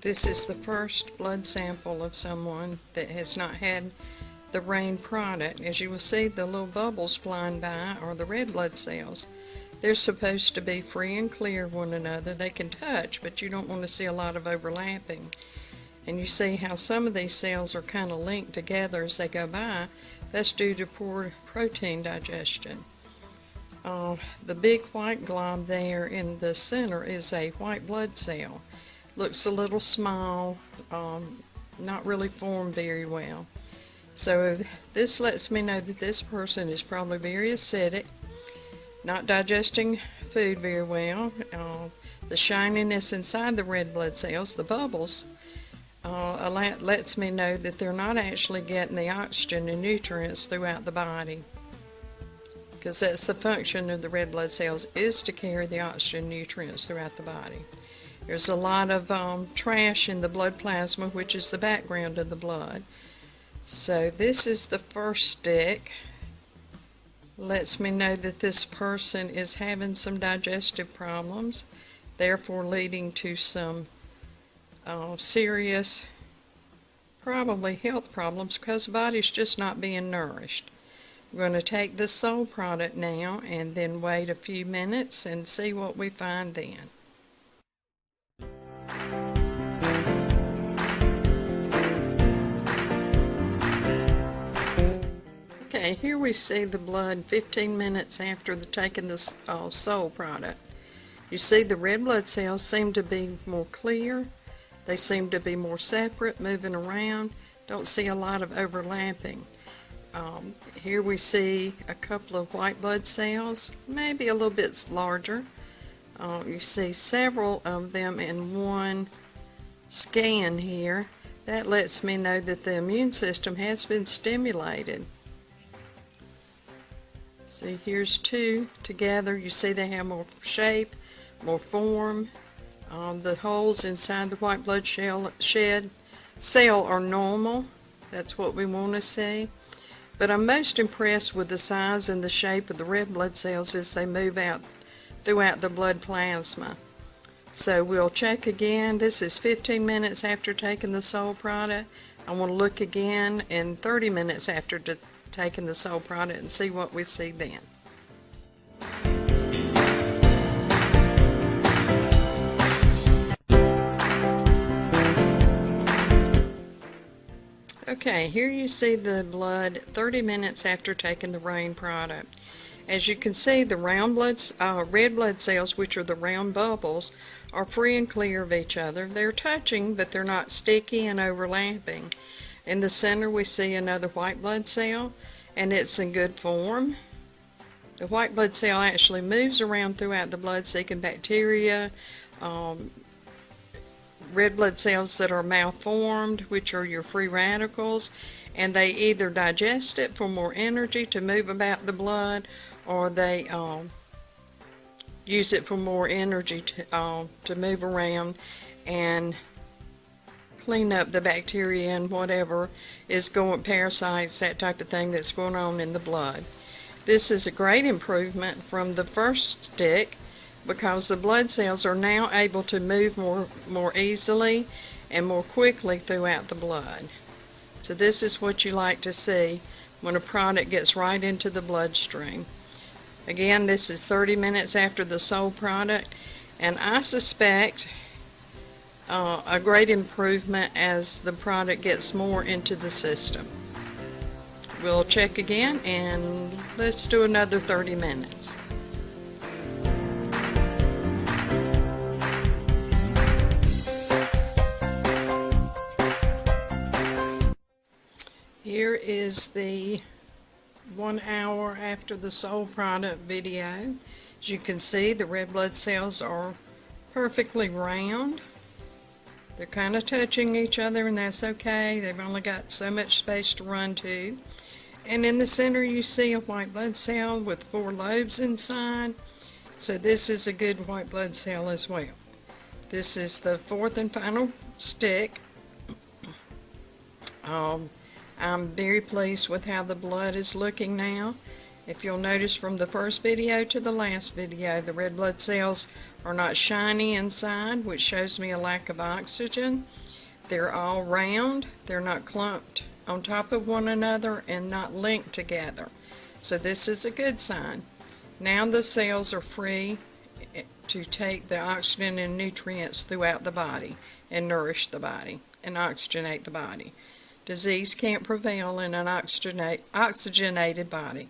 This is the first blood sample of someone that has not had the rain product. As you will see, the little bubbles flying by are the red blood cells. They're supposed to be free and clear of one another. They can touch, but you don't want to see a lot of overlapping. And you see how some of these cells are kind of linked together as they go by. That's due to poor protein digestion. The big white glob there in the center is a white blood cell. Looks a little small, not really formed very well. So this lets me know that this person is probably very acidic, not digesting food very well. The shininess inside the red blood cells, the bubbles, lets me know that they're not actually getting the oxygen and nutrients throughout the body, because that's the function of the red blood cells, is to carry the oxygen and nutrients throughout the body. There's a lot of trash in the blood plasma, which is the background of the blood. So this is the first stick. Lets me know that this person is having some digestive problems, therefore leading to some serious, probably health problems, because the body's just not being nourished. I'm going to take the soul product now and then wait a few minutes and see what we find then. Okay, here we see the blood 15 minutes after taking the soul product. You see the red blood cells seem to be more clear. They seem to be more separate, moving around. Don't see a lot of overlapping. Here we see a couple of white blood cells, maybe a little bit larger. You see several of them in one scan here. That lets me know that the immune system has been stimulated. See, here's two together. You see they have more shape, more form. The holes inside the white blood cell are normal. That's what we want to see. But I'm most impressed with the size and the shape of the red blood cells as they move out throughout the blood plasma. So we'll check again. This is 15 minutes after taking the soul product. I want to look again in 30 minutes after taking the soul product and see what we see then. Okay, here you see the blood 30 minutes after taking the rain product. As you can see, the red blood cells, which are the round bubbles, are free and clear of each other. They're touching, but they're not sticky and overlapping. In the center we see another white blood cell, and it's in good form. The white blood cell actually moves around throughout the blood, seeking bacteria, red blood cells that are malformed, which are your free radicals, and they either digest it for more energy to move about the blood, or they use it for more energy to move around and clean up the bacteria and whatever is going, parasites, that type of thing that's going on in the blood. This is a great improvement from the first stick, because the blood cells are now able to move more easily and more quickly throughout the blood. So this is what you like to see when a product gets right into the bloodstream. Again, this is 30 minutes after the soul product, and I suspect a great improvement as the product gets more into the system. We'll check again, and let's do another 30 minutes. Here is the 1 hour after the soul product video. As you can see, the red blood cells are perfectly round. They're kind of touching each other, and that's okay. They've only got so much space to run to. And in the center you see a white blood cell with 4 lobes inside. So this is a good white blood cell as well. This is the 4th and final stick. I'm very pleased with how the blood is looking now, If you'll notice from the first video to the last video, the red blood cells are not shiny inside, which shows me a lack of oxygen. They're all round, they're not clumped on top of one another and not linked together. So this is a good sign. Now the cells are free to take the oxygen and nutrients throughout the body and nourish the body and oxygenate the body. Disease can't prevail in an oxygenated body.